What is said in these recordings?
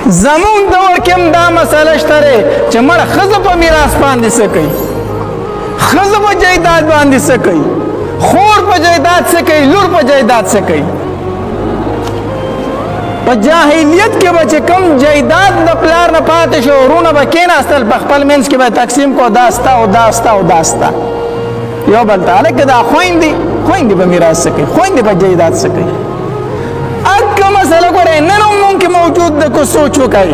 زمون دور کې هم دا مسله شته چې مړه ښځه په میراث باندې څه کوي، ښځه په جایداد باندې څه کوي، خور په جایداد څه کوي، لور په جایداد څه کوي. په جاهلیت کې به چې کوم جایداد د پلار نه پاتې شو ورونه به کېناستل په خپل منځ کې به تقسیم کو دا ستا او دا ستا او دا ستا یو بل ته هلکه دا خویندې به میراث څه کوي، خویندې به جایداد څه کوي. اکه مسله ګورئ نن هم مونږ کې موجود ده که سوچ وکړئ.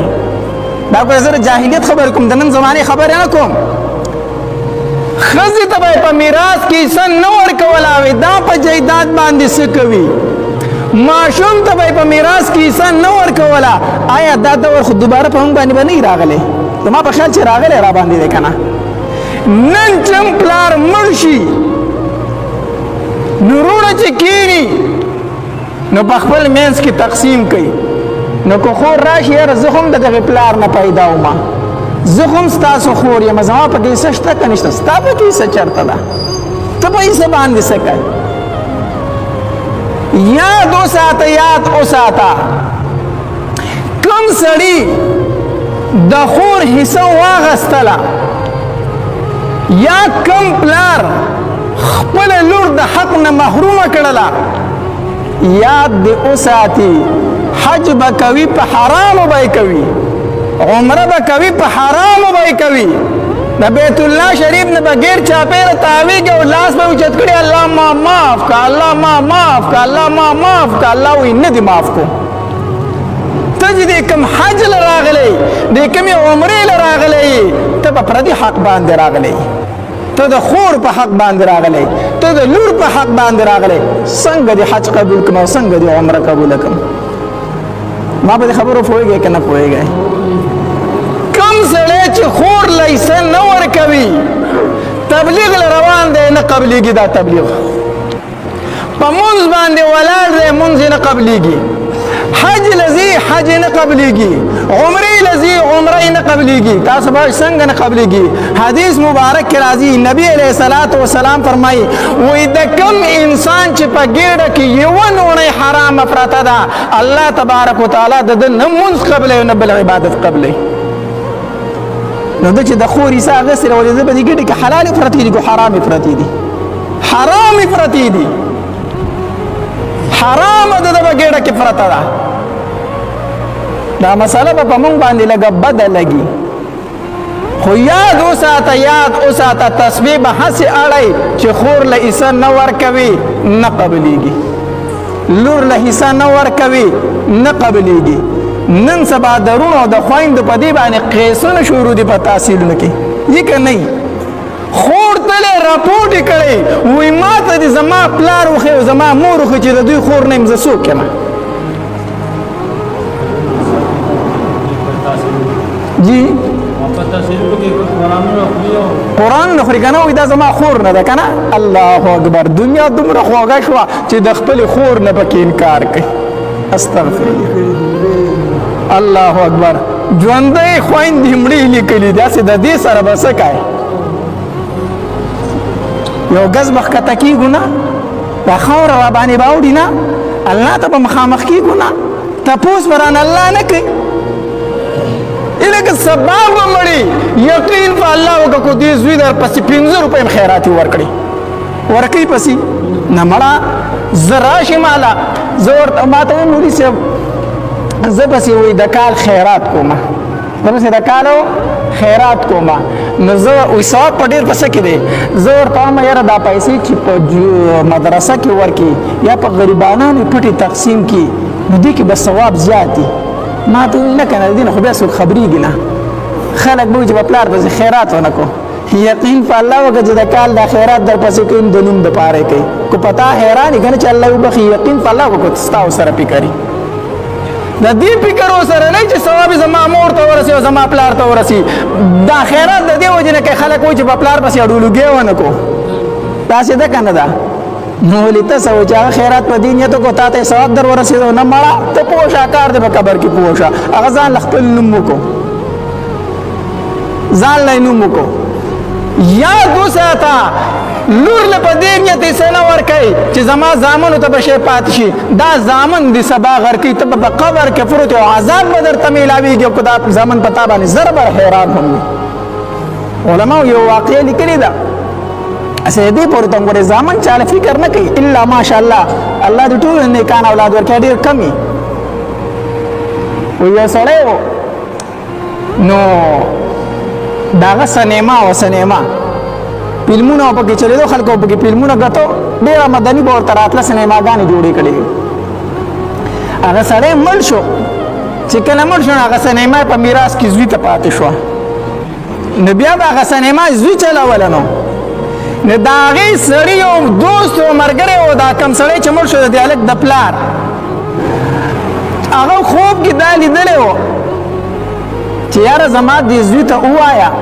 دا خو زه د جاهلیت خبرې کوم د نن زمانې خبرې نه کوم. ښځې ته به یې په میراث کې حصه نه ورکوله وې دا په جایداد باندې څه کوي. ماشوم ته به یې په میراث کې حصه نه ورکوله. آیا دا دور خو دوباره په موږ باندې به نه وي راغلی؟ زما په خیال چې راغلی را باندې دی که نه. نن چې پلار مړ شي نو وروڼه چې کېني نو په خپل منځ کې تقسیم کوي. نو که خور راشي یاره زه هم د دغې پلار نه پیدا ومه، زه هم ستاسو خور یم، زما پکې حصه شته که نشته؟ ستا پکې حصه چېرته ده؟ ته په حصه باندې څه کوې؟ یاد وساته یاد وساته کوم سړي د خور حصه واغستله یا کوم پلار خپله لور د حق نه محرومه کړله یاد دې وساتي حج به کوي په حرامو به یې کوي، عمره به کوي په حرامو به یې کوي، د بیت الله شریف نه بغیر چاپېره تاویږي او لاس به اوچت کړي الله ما معاف که، الله ما معاف که، الله ما معاف که. الله وایي نه دې معاف کو. ته چې د کوم حج له راغلی د کومې عمرې له راغلی ته په پردي حق باندې راغلی، ته د خور په حق باندې راغلی، ته د لور په حق باندې راغلی. څنګه دې حج قبول کړم او څنګه دې عمره قبوله کړم؟ ما په دې خبرو پوهېږئ که نه پوهېږئ؟ کوم سړی چې خور له حصه نه ورکوي تبلیغ له روان دی نه قبلیږي. دا تبلیغ په مونځ باندې ولاړ دی مونځ یې نه قبلیږي، حج لذي حج نه قبليږي، عمره لذي عمره نه قبليږي. تاسو به څنګه نه قبليږي؟ حدیث مبارک کې راځي نبی علیہ الصلوۃ والسلام فرمایي وې د کم انسان چې په ګډه کې یو نوړی حرام پراته ده الله تبارک وتعالى د نه منځ قبلې نه بل عبادت قبلې. نو د چې د خوري ساغه سره ولې د دې ګډه کې حلال پراته دي او حرام پراته دي، حرام پراته دي، حرام د بګېړه کې پرته ده. دا مسله به په مونږ باندې لږه بده لګي، خو یاد وساته تسبیح به هسې اړئ چې خور له حصه نه ورکوي نه قبلیږي، لور له حصه نه ورکوي نه قبلیږي. نن سبا د رونو او د خویندو په دې باندې قیسونه شروع دي په تحصیلونو کې، یې که نه خور تله راپورټ کړي وای ما ته د زما پلار وخه او زما مور وخه چې د دوی خور نه مزه سو کما جی قرآن نو خوري کنه وای دا زما خور نه ده کنه. الله اکبر، دنیا دومره خوږه شو چې د خپل خور نه پکې انکار کوي. استغفر الله اکبر. ژوندۍ خویندې مړې لیکلي داسې د دې سره به څه کوي؟ یو غز مخکته کیږو نه دا خاوره را باندې باوړي نه الله ته به مخامخ کیږو نه تپوس بران الله نه کوي. الکه سبا به مړي یقین په الله وکړه کو دې زوی در پسې 15 روپۍ خیرات ورکړي ورکړي پسې نه مړه زراشي مالا زور ماته مولي صاحب زه پسې وې د کال خیرات کومه دغه د کالو خیرات کومه نو زه وې ثواب په ډېر پسې کې دی. زه ورته وایم یاره دا پیسې چې په مدرسه کې ورکړي یا په غریبانو پټې تقسیم کړي نو دې کې به ثواب زیات دي. ما ته ویل نه کنه دې نه خو بیا څوک خبرېږي نه، خلک به وایي چې به پلار پسې خیرات ونه کړو. یقین په الله وکړه چې د کال دا خیرات در پسې کوي د نوم دپاره یې کوي. که په تا حیران یې که نه چې الله وبخي یقین په الله وکړو ستا ورسره فکر د دې فکر ورسره نه چې ثواب زما مور ته ورسي او زما پلار ته ورسي. دا خیرات د دې وجې نه کوي خلک وایي چې په پلار پسې اډولوګۍ ونه کړو. داسې ده که نه ده؟ نو ولې ته څه وایي چې هغه خیرات په دې نیت وکړو تا ته یې ثواب در ورسېدو نه مړه ته پوه شه کار دی په قبر کې پوه شه. هغه ځان له خپل نوم وکړو، ځان له یې نوم وکړو. یاد وساته لور له په دې نیت یې څه نه ورکوي چې زما زامنو ته به شی پاتې شي دا زامن د سبا غرقي ته به په قبر کې پروت او عذاب به درته میلاویږي او که دا زامن په تا باندې زر بر حیران هم وي علماو یو واقعه لیکلې ده اسه دې پورې ته ګورې زامن چاله فکر نه کوي الا ماشاءالله الله دې ټول نیکان اولاد ورکړي ډېر کمی و یو سړی و نو داغه سینما او سینما فلمونه پکې چلېدو خلکو پکې فلمونه غتو ډېر مدني به ورته راتله سینماګانې جوړې کړې هغه سړی مړ شو چې کله مړ شو هغه سینما په میراث کې زوی ته پاتې شوه نو بیا به هغه سینما زوی چلوله نو د هغې سړي یو دوست و ملګری و دا کم سړی چې مړ شو د دې هلک د پلار هغه خوب کې دا لیدلی و چې یاره زما دې زوی ته ووایه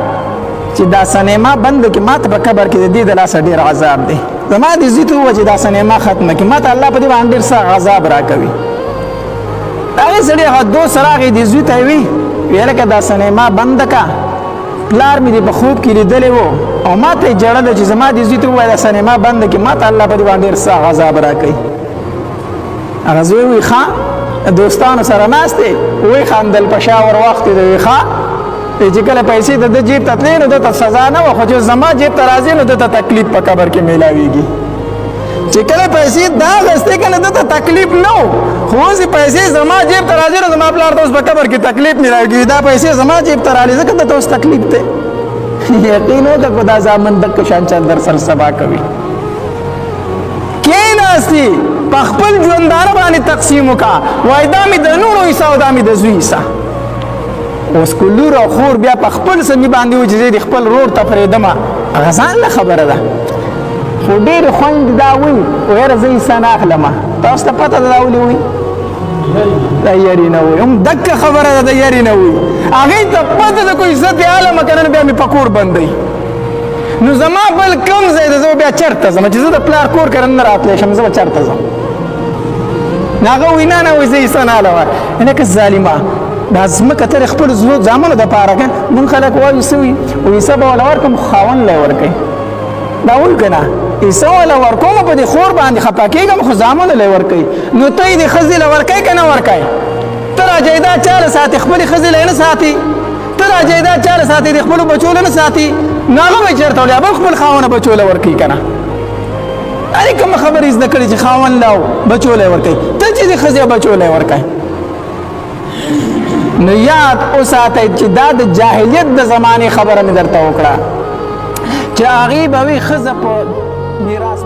چې دا سینما بند کړي ما ته په قبر کې د دې د لاسه ډېر عذاب دی زما دې زوی ته ووایه چې دا سینما ختمه کړي ما ته الله په دې باندې ډېر سخت عذاب راکوي هغې سړي هغه دوست راغی دې زوی ته یې وي ویې لکه دا سینما بنده که پلار مې دې په خوب کې لیدلی و او ما ته یې ژړله چې زما دې زوی ته ووایه دا سینما بنده کړي ما ته الله په دې باندې ډېر سخت عذاب راکوي هغه زوی وایي ښه دوستانو سره ناست دی وی خندل په شا ور وخت دی وی ښه چې کله پیسې د ده جیب ته تلې نو دته سزا نه وه خو چې زما جیب ته راځي نو دته تکلیف په قبر کې میلاویږي چې کله پیسې دا اخیستې که نه دته تکلیف نه و خو اوس پیسې زما جیب ته راځي نو زما پلار ته اوس په قبر کې تکلیف میلاویږي دا پیسې زما جیب ته راځي ځکه دته اوس تکلیف دی یقین وکړه خو دا زامن دقه شان چل در سر سبا کوي کېناستي په خپل ژوندانه باندې تقسیم وکړه وایي دا مې د نورو حصه او دا مې د زوی حصه اوس که لور او خور بیا په خپل سمي باندې وي چې زه د خپل رور ته پرېږدمه هغه ځان له خبره ده خو ډېرې خویندې دا وایي ویره زه حصه نه اخلمه تاسو ته پته ده دا ولې وایي د یاري نه وایي هم دقه خبره ده د یاري نه وایي هغې ته پته ده که عزت یې عالمه که نه بیا مې په کور بندوي نو زما بل کم ځای ده زه بیا چېرته ځم چې زه د پلار کور کره نه راتلی شم زه به چېرته ځم نو هغه وایي نه نه وایي زه حصه نه حلوه لکه ظالمه دا ځمکه ته د خپلو زامنو دپاره که مونږ خلک وایو څه وي حصه به وله ورکړم خو خاوند له یې ورکوي دا وایو که نه حصه وله ورکوم په دې خور باندې خفه کېږم خو زامنو له یې ورکوي نو ته یې د ښځې له ورکوي که نه ورکوي ته را جایداد چا له ساتي خپلې ښځې له یې نه ساتي ته را جایداد چا له ساتي د خپلو بچو له نه ساتي نو هغه به یې چېرته وړي بل خپل خاونه بچو له ورکوي که نه هرې کومه خبرې زده کړي چې خاوند له بچو له یې ورکوي ته چې د ښځې بچو له یې ورکوي نو یاد وساتئ چې دا د جاهلیت د زمانې خبره مې درته وکړه چې هغې به وي ښځه په میراث